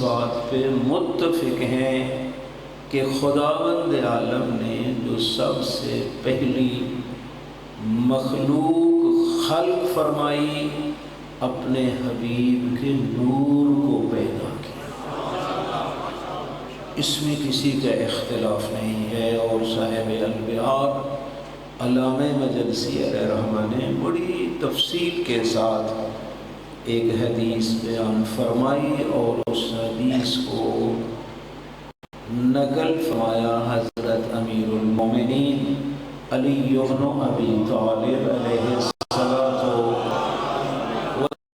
بات پہ متفق ہیں کہ خداوند عالم نے جو سب سے پہلی مخلوق خلق فرمائی اپنے حبیب کے نور کو پیدا کیا، اس میں کسی کا اختلاف نہیں ہے۔ اور صاحب البیار علامہ مجلسی علیہ رحمہ نے بڑی تفصیل کے ساتھ ایک حدیث بیان فرمائی اور اس حدیث کو نقل فرمایا حضرت امیر المومنین علی بن ابی طالب علیہ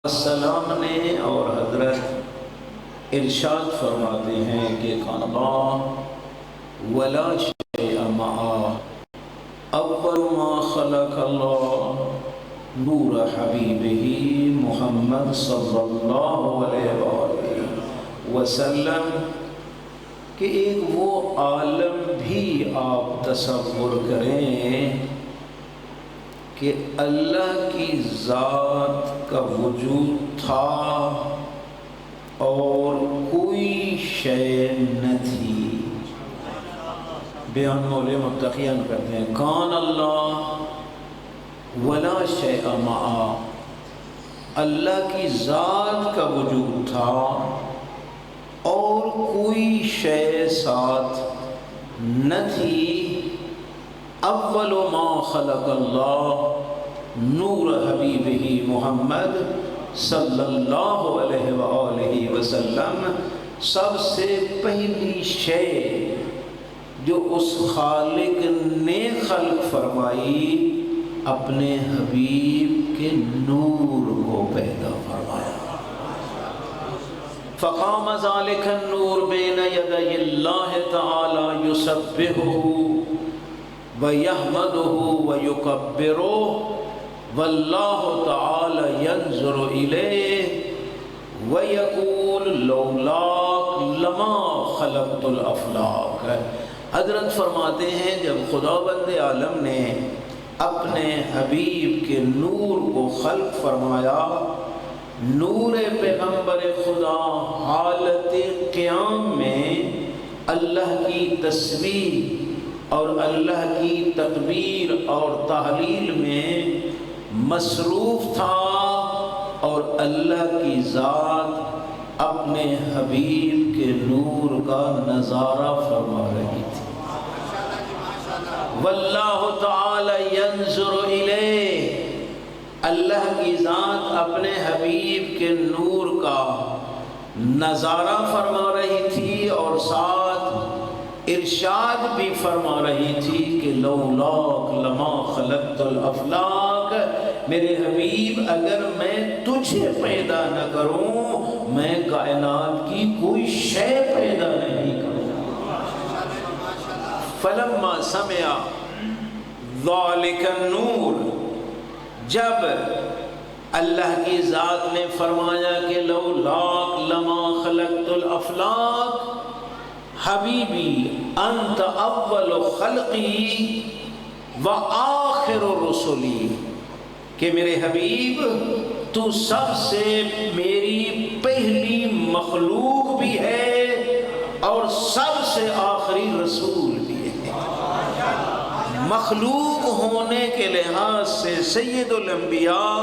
السلام نے، اور حضرت ارشاد فرماتے ہیں کہ کان اللہ ولا شیء معه اول ما خلق اللہ نور حبیبہ محمد صلی اللہ علیہ وآلہ وسلم، کہ ایک وہ عالم بھی آپ تصور کریں کہ اللہ کی ذات کا وجود تھا اور کوئی شے نہ تھی۔ بیان مولے متقیان کرتے ہیں کان اللہ ولا شیء معه، اللہ کی ذات کا وجود تھا اور کوئی شے ساتھ نہ تھی۔ اول ما خلق اللہ نور حبیبہ محمد صلی اللہ علیہ وآلہ وسلم، سب سے پہلی شے جو اس خالق نے خلق فرمائی اپنے حبیب کے نور کو پیدا فرمایا۔ فقام ذلك النور بین یدی اللہ تعالی یسبحہ وَيَحْمَدُهُ وَيُكَبِّرُهُ وَاللَّهُ تَعَالَى يَنْظُرُ إِلَيْهِ وَيَقُولُ لَوْلَاكَ لَمَا خَلَقْتُ الْأَفْلَاكَ۔ حضرت فرماتے ہیں جب خداوند عالم نے اپنے حبیب کے نور کو خلق فرمایا، نور پیغمبر خدا حالت قیام میں اللہ کی تسبیح اور اللہ کی تکبیر اور تحلیل میں مصروف تھا، اور اللہ کی ذات اپنے حبیب کے نور کا نظارہ فرما رہی تھی۔ واللہ تعالی ینظر الیہ، اللہ کی ذات اپنے حبیب کے نور کا نظارہ فرما رہی تھی، اور ساتھ ارشاد بھی فرما رہی تھی کہ لولاک لما خلقت الافلاک، میرے حبیب اگر میں تجھے پیدا نہ کروں میں کائنات کی کوئی شے پیدا نہیں کروں۔ فلما سمع ذالک النور، جب اللہ کی ذات نے فرمایا کہ لولاک لما خلقت الافلاک، حبیبی انت اول خلقی و آخر رسولی، کہ میرے حبیب تو سب سے میری پہلی مخلوق بھی ہے اور سب سے آخری رسول بھی ہے۔ مخلوق ہونے کے لحاظ سے سید الانبیاء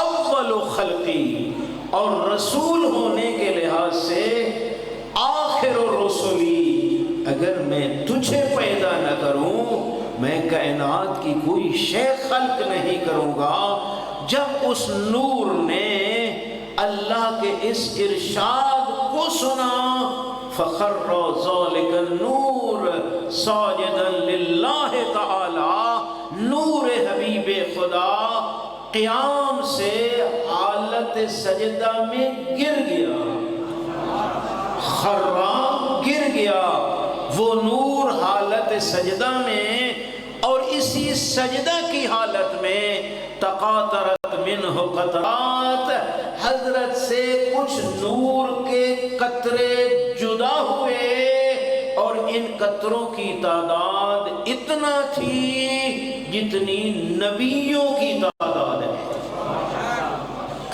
اول خلقی، اور رسول ہونے کے لحاظ سے آخر الرسلی، اگر میں تجھے پیدا نہ کروں میں کائنات کی کوئی شے خلق نہیں کروں گا۔ جب اس نور نے اللہ کے اس ارشاد کو سنا فخر ذلک النور ساجدا للہ تعالی، نور حبیب خدا قیام سے حالت سجدہ میں گر گیا، خراب گر گیا وہ نور حالت سجدہ میں، اور اسی سجدہ کی حالت میں تقاطرت منہ قطرات، حضرت سے کچھ نور کے قطرے جدا ہوئے، اور ان قطروں کی تعداد اتنا تھی جتنی نبیوں کی تعداد ہے،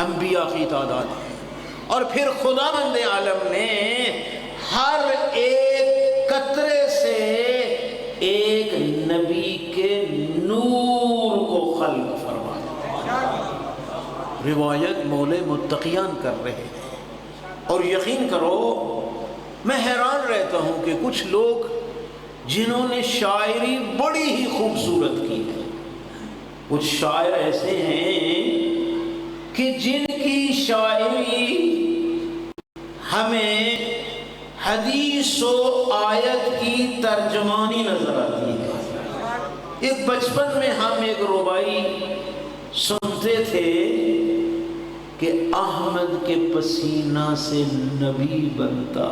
انبیاء کی تعداد ہے۔ اور پھر خداوند عالم نے روایت مولے متقیان کر رہے ہیں، اور یقین کرو میں حیران رہتا ہوں کہ کچھ لوگ جنہوں نے شاعری بڑی ہی خوبصورت کی ہے، کچھ شاعر ایسے ہیں کہ جن کی شاعری ہمیں حدیث و آیت کی ترجمانی نظر آتی ہے۔ ایک بچپن میں ہم ایک ربائی سنتے تھے کہ احمد کے پسینہ سے نبی بنتا،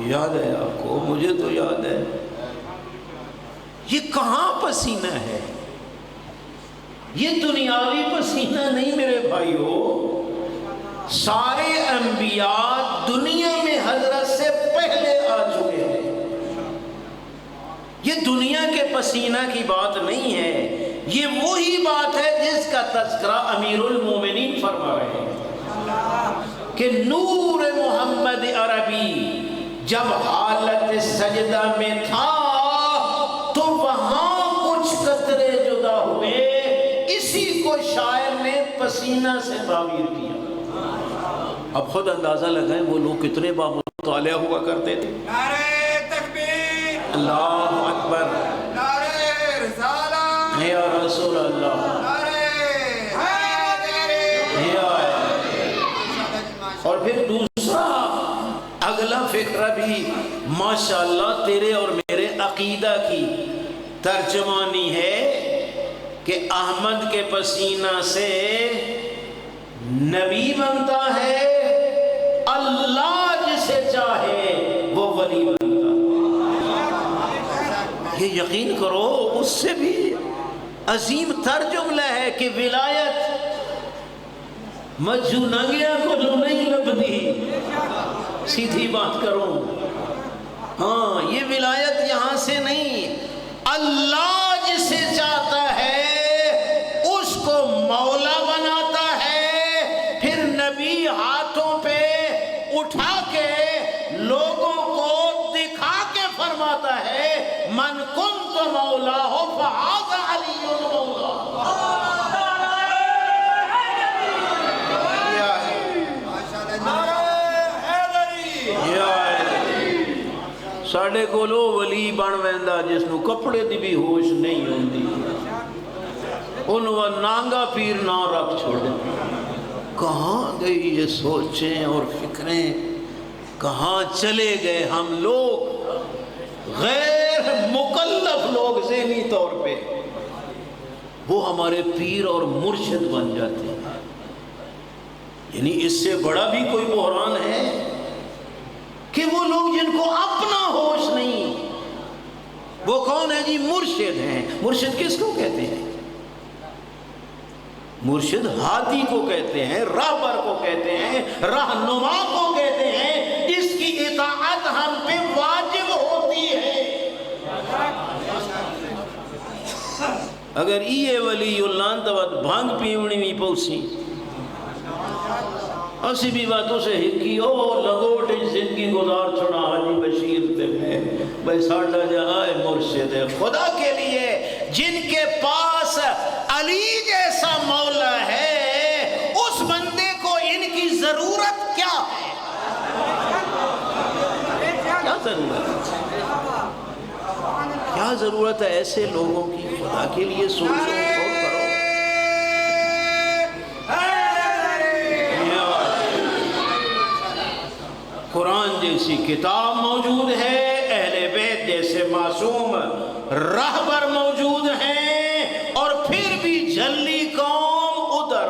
یاد ہے آپ کو؟ مجھے تو یاد ہے۔ یہ کہاں پسینہ ہے؟ یہ دنیاوی پسینہ نہیں میرے بھائیو، سارے انبیاء دنیا میں حضرت سے پہلے آ چکے ہیں۔ یہ دنیا کے پسینہ کی بات نہیں ہے، یہ وہی بات ہے جس کا تذکرہ امیر المومنین فرما رہے ہیں کہ نور محمد عربی جب حالت سجدہ میں تھا تو وہاں کچھ قطرے جدا ہوئے، اسی کو شاعر نے پسینہ سے تعبیر کیا۔ اب خود اندازہ لگائیں وہ لوگ کتنے بامطالعہ ہوا کرتے تھے۔ نعرہ تکبیر، اللہ اکبر، نعرہ رسالہ، یا رسول اللہ، نعرہ حیدری، اور پھر دوسرا اگلا فقرہ بھی ماشاءاللہ تیرے اور میرے عقیدہ کی ترجمانی ہے کہ احمد کے پسینہ سے نبی بنتا ہے، اللہ جسے چاہے وہ ولی بنتا۔ یہ یقین کرو اس سے بھی عظیم تر جملہ ہے کہ ولایت مجھو ننگیا کو جو نہیں لبدی، سیدھی بات کروں، ہاں یہ ولایت یہاں سے نہیں، اللہ جسے چاہتا ہے اس کو مولا بناتا ہے، پھر نبی ہاتھوں پہ اٹھا کے لوگوں کو دکھا کے فرماتا ہے من کنت مولا ہو فہذا علی مولا۔ ساڑھے کو لو ولی بن ویندا جس نو کپڑے دی بھی ہوش نہیں ہوندی، انہوں نانگا پیر نہ رکھ چھوڑے۔ کہاں گئی یہ سوچیں اور فکریں، کہاں چلے گئے ہم لوگ، غیر مکلف لوگ ذہنی طور پہ وہ ہمارے پیر اور مرشد بن جاتے ہیں۔ یعنی اس سے بڑا بھی کوئی بحران ہے کہ وہ لوگ جن کو اپنا ہوش نہیں، وہ کون ہے جی؟ مرشد ہیں۔ مرشد کس کو کہتے ہیں؟ مرشد ہادی کو کہتے ہیں، راہبر کو کہتے ہیں، رہنما کو کہتے ہیں، جس کی اطاعت ہم پہ واجب ہوتی ہے۔ اگر یہ ولی اللہ تو بھانگ پیونی بھی پوسی، اسی بھی باتوں سے ہکی او لگوٹ زندگی گزار چھوڑا حاجی بشیر تے میں بھائی ساڑھا جہاں مرشد خدا کے لیے جن کے پاس علی جیسا مولا ہے، اس بندے کو ان کی ضرورت کیا ہے؟ کیا ضرورت ہے؟ کیا ضرورت ہے ایسے لوگوں کی؟ خدا کے لیے سوچو، غور کرو۔ قرآن جیسی کتاب موجود ہے، اہل بیت جیسے معصوم راہبر موجود ہیں، اور پھر بھی جھلی قوم ادھر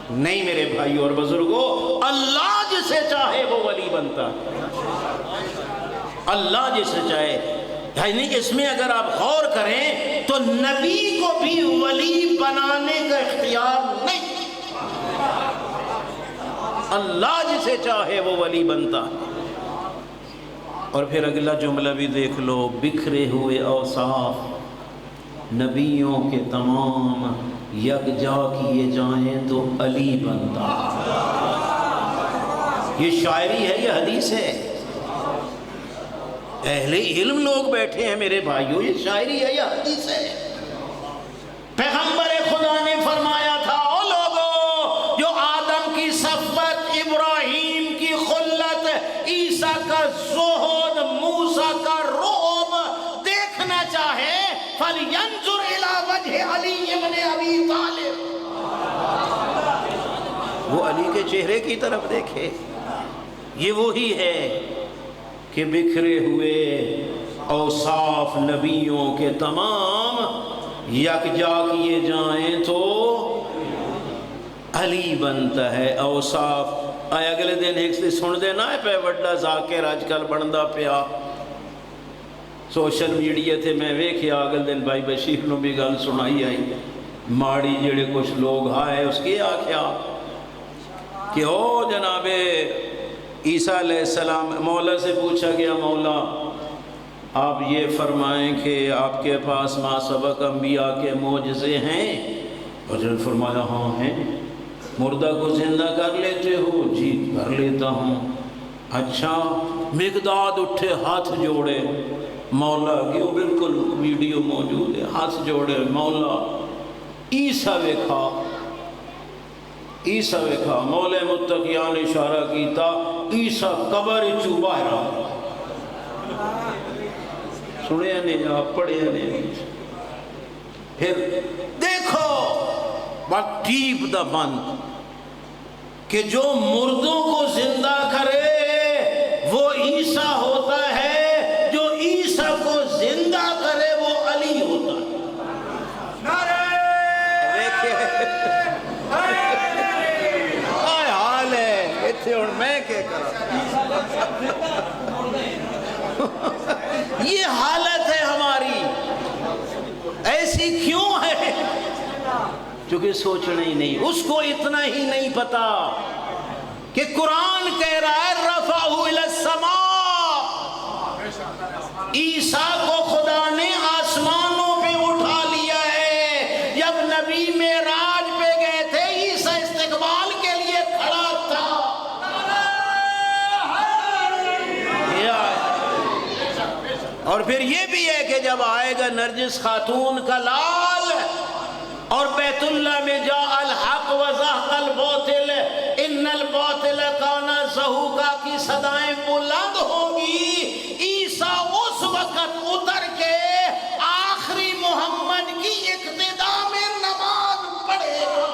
نہیں۔ میرے بھائیو اور بزرگوں، اللہ جسے چاہے وہ ولی بنتا، اللہ جسے چاہے۔ یعنی اس میں اگر آپ غور کریں تو نبی کو بھی ولی بنانے کا اختیار نہیں، اللہ جسے چاہے وہ ولی بنتا۔ اور پھر اگلا جملہ بھی دیکھ لو، بکھرے ہوئے اوصاف نبیوں کے تمام یکجا کیے جائیں تو علی بنتا۔ یہ شاعری ہے، یہ حدیث ہے، اہل علم لوگ بیٹھے ہیں میرے بھائیوں، یہ شاعری ہے یا حدیث ہے؟ پیغمبر کی صفوت، ابراہیم کی خلت، عیسیٰ کا زہد، موسیٰ کا رعب دیکھنا چاہے فَلْيَنْظُرْ إِلَىٰ وَجْهِ عَلِيِّ بْنِ أَبِي طَالِبٍ، وہ علی کے چہرے کی طرف دیکھے۔ یہ وہی ہے کہ بکھرے ہوئے اوصاف نبیوں کے تمام یکجا کیے جائیں تو علی بنتا ہے۔ اوصاف آئے اگلے دن ایک سے سن دینا ہے پہ وڈا ذاکر آج کل بندا پیا سوشل میڈیا تے میں ویکھیا اگلے دن بھائی بشیر نو بھی گل سنائی آئی ماڑی جڑے کچھ لوگ آئے اس کے آکھیا کہ او جناب عیسیٰ علیہ السلام، مولا سے پوچھا گیا مولا آپ یہ فرمائیں کہ آپ کے پاس ما سبق انبیاء کے معجزے ہیں؟ حضرت نے فرمایا ہاں ہیں۔ مردہ کو زندہ کر لیتے ہو؟ جی کر لیتا ہوں۔ اچھا، مقداد اٹھے ہاتھ جوڑے مولا کی، وہ بالکل ویڈیو موجود ہے، ہاتھ جوڑے مولا عیسیٰ ویکھا، عیسیٰ ویکھا، مولا متقیان اشارہ کیتا عیسیٰ قبر چو باہر آ گیا۔ سنے نہیں آپ پڑھے نہیں۔ پھر دیکھو بات ٹیپ دا بند کہ جو مردوں کو زندہ کرے وہ عیسیٰ ہوتا ہے، جو عیسیٰ کو زندہ کرے وہ علی ہوتا ہے۔ آئے حال ہے اتھے اور میں کیا کرا، یہ حالت ہے ہماری، ایسی کیوں ہے؟ چونکہ سوچنا ہی نہیں، اس کو اتنا ہی نہیں پتا کہ قرآن کہہ رہا ہے رفعہ الی السماء، عیسیٰ کو خدا نے آسمانوں پہ اٹھا لیا ہے۔ جب نبی معراج پہ گئے تھے عیسیٰ استقبال کے لیے کھڑا تھا۔ اور پھر یہ بھی ہے کہ جب آئے گا نرجس خاتون کا لال اور بیت اللہ میں جا الحق وزہق الباطل ان الباطل کان زہوقا کی صدائیں بلند ہوں گی، عیسیٰ اس وقت اتر کے آخری محمد کی اقتدا میں نماز پڑھے گا۔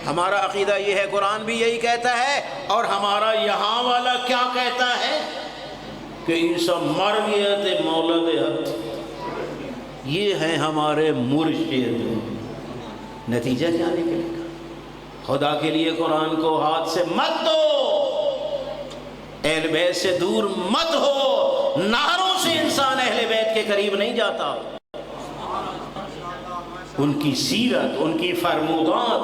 ہمارا عقیدہ یہ ہے، قرآن بھی یہی کہتا ہے، اور ہمارا یہاں والا کیا کہتا ہے کہ عیسیٰ مر گیا تے مولا دے ہاتھ۔ یہ ہیں ہمارے مرشد۔ نتیجہ کیا نکلے گا؟ خدا کے لیے قرآن کو ہاتھ سے مت دو، اہل بیت سے دور مت ہو۔ نہروں سے انسان اہل بیت کے قریب نہیں جاتا، ان کی سیرت، ان کی فرمودات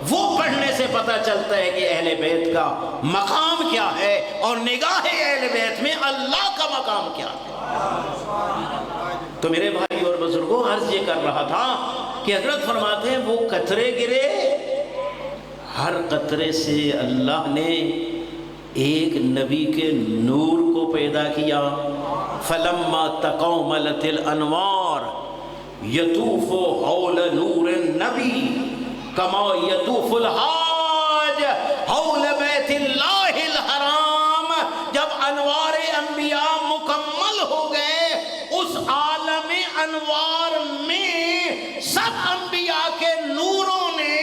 وہ پڑھنے سے پتہ چلتا ہے کہ اہل بیت کا مقام کیا ہے اور نگاہ اہل بیت میں اللہ کا مقام کیا ہے۔ تو میرے بھائی اور بزرگوں، عرض یہ کر رہا تھا کہ حضرت فرماتے ہیں وہ قطرے گرے، ہر قطرے سے اللہ نے ایک نبی کے نور کو پیدا کیا۔ فلما تقوملت الانوار یطوف حول نور النبی کما یطوف الحاج حول بیت اللہ الحرام۔ جب انوار انبیاء مکمل ہو گئے، اس عالم انوار میں سب انبیاء کے نوروں نے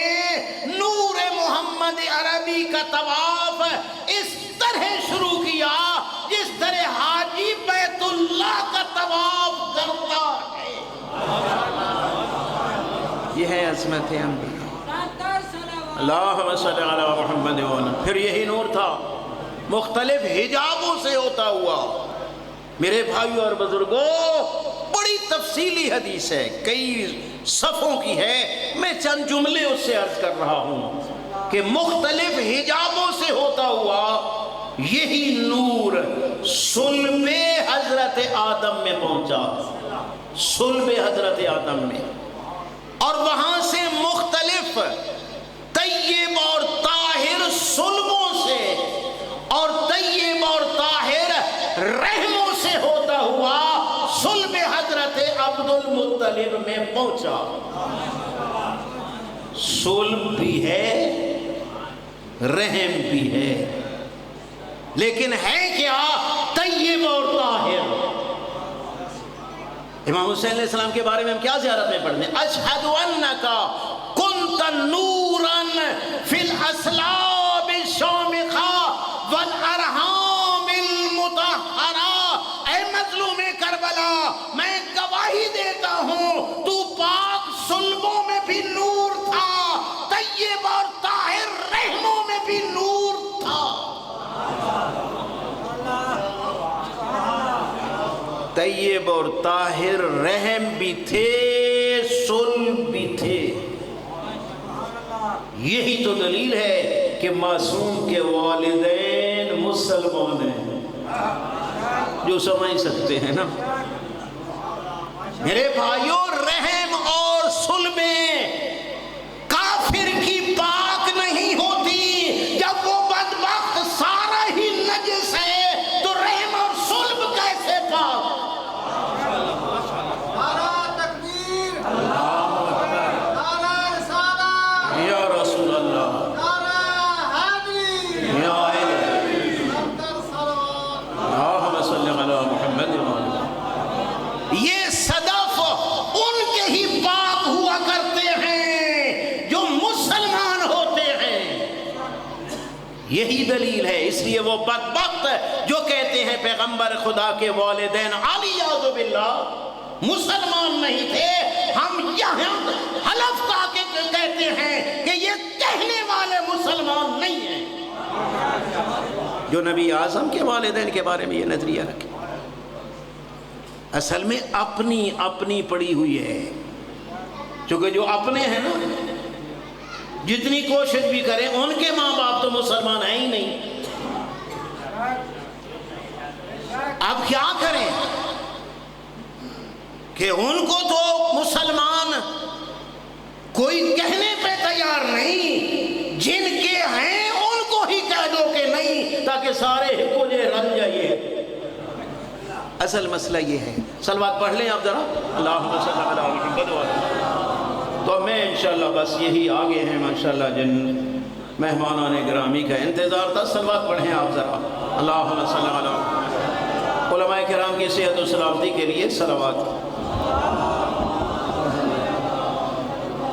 نور محمد عربی کا طواف اس طرح شروع کیا جس طرح حاجی بیت اللہ کا طواف کرتا ہے۔ یہ ہے عظمت انبیاء۔ اللہم صلی علی محمد وعلی۔ پھر یہی نور تھا مختلف حجابوں سے ہوتا ہوا۔ میرے بھائیو اور بزرگوں، بڑی تفصیلی حدیث ہے، کئی صفوں کی ہے، میں چند جملے اس سے عرض کر رہا ہوں کہ مختلف حجابوں سے ہوتا ہوا یہی نور صلب حضرت آدم میں پہنچا، صلب حضرت آدم میں، اور وہاں سے مختلف طیب اور طاہر صلبوں سے اور طیب اور طاہر رحموں سے ہوتا ہوا صلب حضرت عبد المطلب میں پہنچا۔ صلح بھی ہے، رحم بھی ہے، لیکن ہے کیا؟ طیب اور طاہر۔ امام حسین علیہ السلام کے بارے میں ہم کیا زیارت میں پڑھتے ہیں؟ اشہد انک کنت نورا فی الاسلاب الشامخہ والارحام المطہرہ۔ اے مظلوم کربلا، میں گواہی دیتا ہوں تو پاک صلبوں میں بھی نور تھا، طیب اور طاہر رحموں میں بھی نور تھا۔ طیب اور طاہر رحم بھی تھے، صلب بھی تھے۔ یہی تو دلیل ہے کہ معصوم کے والدین مسلمان ہیں، جو سمجھ سکتے ہیں نا میرے بھائیوں۔ رحم اور صلبیں کافر کی پاک نہیں ہوتی۔ جب وہ بدبخت سارا ہی نجس ہے تو رحم اور صلب کیسے پاک؟ یہ صدف ان کے ہی پاک ہوا کرتے ہیں جو مسلمان ہوتے ہیں۔ یہی دلیل ہے۔ اس لیے وہ بدبخت جو کہتے ہیں پیغمبر خدا کے والدین علیہ باللہ مسلمان نہیں تھے، ہم یہاں حلف کا کے کہتے ہیں کہ یہ کہنے والے مسلمان نہیں ہیں جو نبی اعظم کے والدین کے بارے میں یہ نظریہ رکھے۔ اصل میں اپنی پڑی ہوئی ہے، چونکہ جو اپنے ہیں نا جتنی کوشش بھی کریں ان کے ماں باپ تو مسلمان ہیں ہی نہیں۔ اب کیا کریں کہ ان کو تو مسلمان کوئی کہنے پہ تیار نہیں، جن کے ہیں ان کو ہی کہہ دو کہ نہیں، تاکہ سارے ہکو جے رل جائیے۔ اصل مسئلہ یہ ہے۔ صلوات پڑھ لیں آپ ذرا، اللہم صلی اللہ علیہ وسلم۔ تو میں انشاءاللہ بس یہی آگے ہیں ماشاءاللہ جن مہمانان گرامی کا انتظار تھا۔ صلوات پڑھیں آپ ذرا، اللہم صلی اللہ علیہ وسلم۔ علماء کرام کی صحت و سلامتی کے لیے صلوات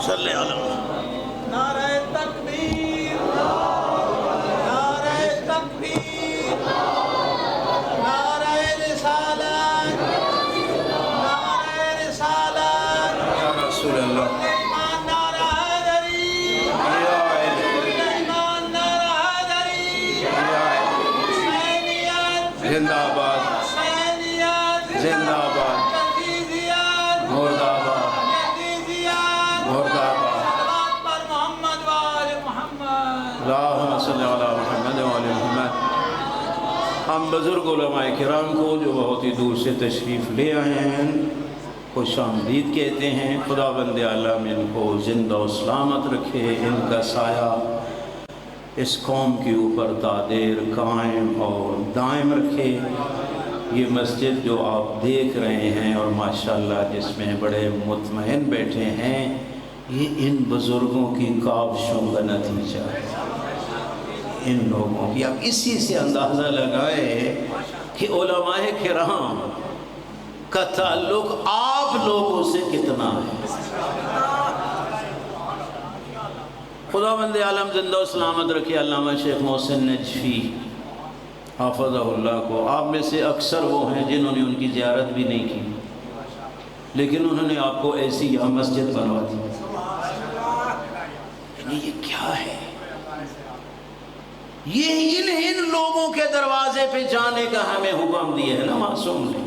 صلی اللہ علیہ وسلم۔ نعرہ تکبیر، نعرہ تکبیر، نعرہ رسالت، نعرہ رسالت، یا رسول اللہ، ایمان نعرہ حیدری، یا علی، ایمان نعرہ حیدری، یا علی، حسینیت زندہ آباد، حسینیت زندہ آباد، جدیدیت مرد آباد، جدیدیت، مرد آباد۔ صلوات پر محمد و آل محمد۔ اللہم صلی علی محمد و آل محمد۔ ہم بزرگ علماء کرام کو جو بہت ہی دور سے تشریف لے آئے ہیں خوش آمدید کہتے ہیں۔ خدا بند عالم ان کو زندہ و سلامت رکھے، ان کا سایہ اس قوم کے اوپر دادیر قائم اور دائم رکھے۔ یہ مسجد جو آپ دیکھ رہے ہیں اور ماشاءاللہ جس میں بڑے مطمئن بیٹھے ہیں، یہ ان بزرگوں کی کاوشوں کا نتیجہ ہے، ان لوگوں کی۔ اب اسی سے اندازہ لگائے کہ علماء کرام کا تعلق آپ لوگوں سے کتنا ہے۔ خدا بند عالم زندہ و سلامت رکھے علامہ شیخ محسن نجفی حافظہ اللہ کو۔ آپ میں سے اکثر وہ ہیں جنہوں نے ان کی زیارت بھی نہیں کی، لیکن انہوں نے آپ کو ایسی یہاں مسجد بنوا دی۔ یہ کیا ہے؟ یہ ان لوگوں کے دروازے پہ جانے کا ہمیں حکم دیا ہے نا معصوم نے۔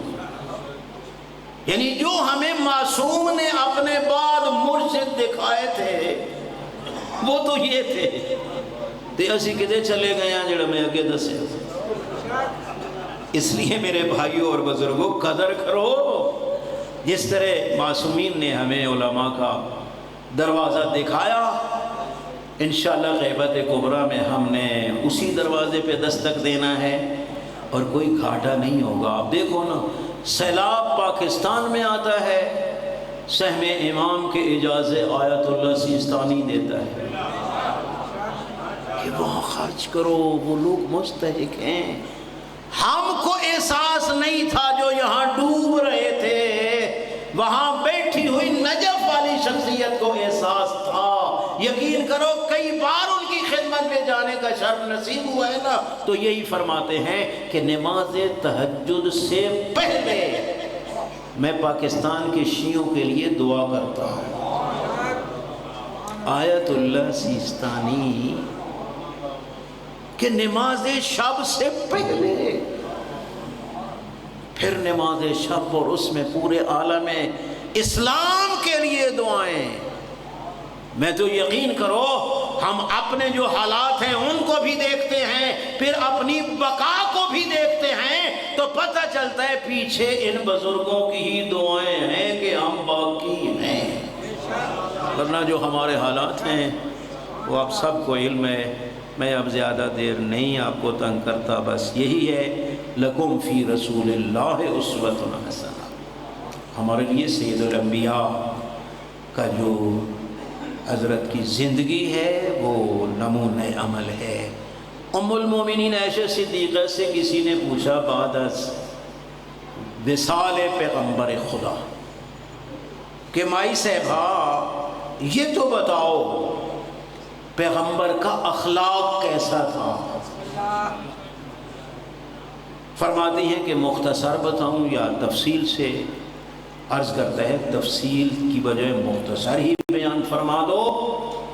یعنی جو ہمیں معصوم نے اپنے بعد مرشد دکھائے تھے وہ تو یہ تھے، تے اسی کدے چلے گئے ہیں جڑا میں اگے دسے۔ اس لیے میرے بھائیوں اور بزرگوں قدر کرو، جس طرح معصومین نے ہمیں علماء کا دروازہ دکھایا، انشاءاللہ غیبت کبریٰ میں ہم نے اسی دروازے پہ دستک دینا ہے اور کوئی گھاٹا نہیں ہوگا۔ آپ دیکھو نا، سیلاب پاکستان میں آتا ہے سہم امام کے اجازے آیت اللہ سیستانی دیتا ہے کہ وہاں خرچ کرو، وہ لوگ مستحق ہیں۔ ہم کو احساس نہیں تھا جو یہاں ڈوب رہے تھے، وہاں بیٹھی ہوئی نجف والی شخصیت کو احساس تھا۔ یقین کرو کئی بار ان کی خدمت میں جانے کا شرف نصیب ہوا ہے نا، تو یہی فرماتے ہیں کہ نماز تہجد سے پہلے میں پاکستان کے شیعوں کے لیے دعا کرتا ہوں۔ آیت اللہ سیستانی کہ نماز شب سے پہلے، پھر نماز شب، اور اس میں پورے عالم اسلام کے لیے دعائیں۔ میں تو یقین کرو ہم اپنے جو حالات ہیں ان کو بھی دیکھتے ہیں، پھر اپنی بقا کو بھی دیکھتے ہیں، تو پتہ چلتا ہے پیچھے ان بزرگوں کی ہی دعائیں ہیں کہ ہم باقی ہیں۔ ورنہ جو ہمارے حالات ہیں وہ آپ سب کو علم ہے۔ میں اب زیادہ دیر نہیں آپ کو تنگ کرتا، بس یہی ہے، لکم فی رسول اللہ اسوۃ حسنہ۔ ہمارے لیے سید الانبیاء کا جو حضرت کی زندگی ہے وہ نمونۂ عمل ہے۔ ام المومنین عائشہ صدیقہ سے کسی نے پوچھا بعد از وصال پیغمبر خدا کہ مائی صاحبہ یہ تو بتاؤ پیغمبر کا اخلاق کیسا تھا؟ فرماتی ہیں کہ مختصر بتاؤں یا تفصیل سے؟ عرض کرتا ہے تفصیل کی بجائے مختصر ہی بیان فرما دو۔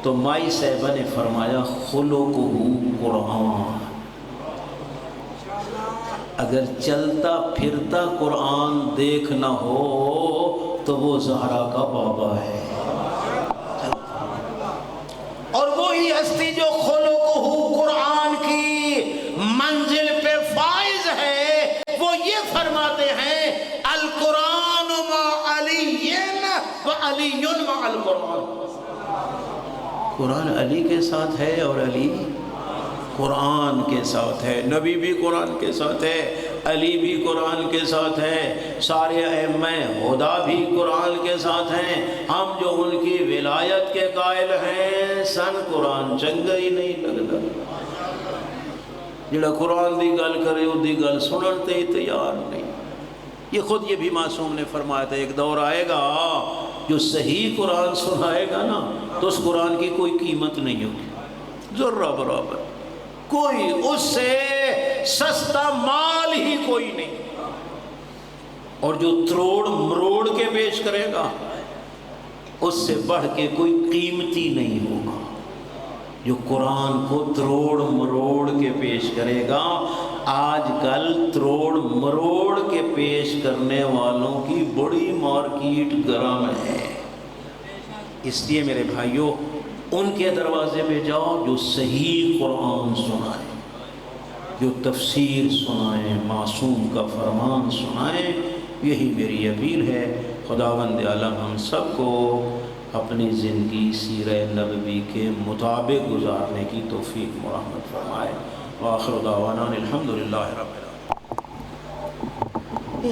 تو مائی صاحبہ نے فرمایا خلقہ قرآن، اگر چلتا پھرتا قرآن دیکھنا ہو تو وہ زہرا کا بابا ہے، اور وہی ہستی جو خلقہ قرآن کی منزل پہ فائز ہے، وہ یہ فرماتے ہیں القرآن مع علی و علی مع القرآن۔ قرآن علی کے ساتھ ہے اور علی قرآن کے ساتھ ہے، نبی بھی قرآن کے ساتھ ہے، علی بھی قرآن کے ساتھ ہے، سارے ائمہ ہدیٰ بھی قرآن کے ساتھ ہیں۔ ہم جو ان کی ولایت کے قائل ہیں سن قرآن چنگا ہی نہیں لگتا، جڑا قرآن دی گل کرے وہ دی گل سنن تے تیار نہیں۔ یہ خود یہ بھی معصوم نے فرمایا تھا ایک دور آئے گا جو صحیح قرآن سنائے گا نا تو اس قرآن کی کوئی قیمت نہیں ہوگی، ذرہ برابر، کوئی اس سے سستا مال ہی کوئی نہیں، اور جو تروڑ مروڑ کے پیش کرے گا اس سے بڑھ کے کوئی قیمتی نہیں ہوگا۔ جو قرآن کو تروڑ مروڑ کے پیش کرے گا، آج کل تروڑ مروڑ کے پیش کرنے والوں کی بڑی مارکیٹ گرم ہے۔ اس لیے میرے بھائیوں ان کے دروازے پہ جاؤ جو صحیح قرآن سنائیں، جو تفسیر سنائیں، معصوم کا فرمان سنائیں، یہی میری اپیل ہے۔ خداوند عالم ہم سب کو اپنی زندگی سیرہ نبوی کے مطابق گزارنے کی توفیق مرحمت فرمائے۔ وآخر دعوانا الحمدللہ رب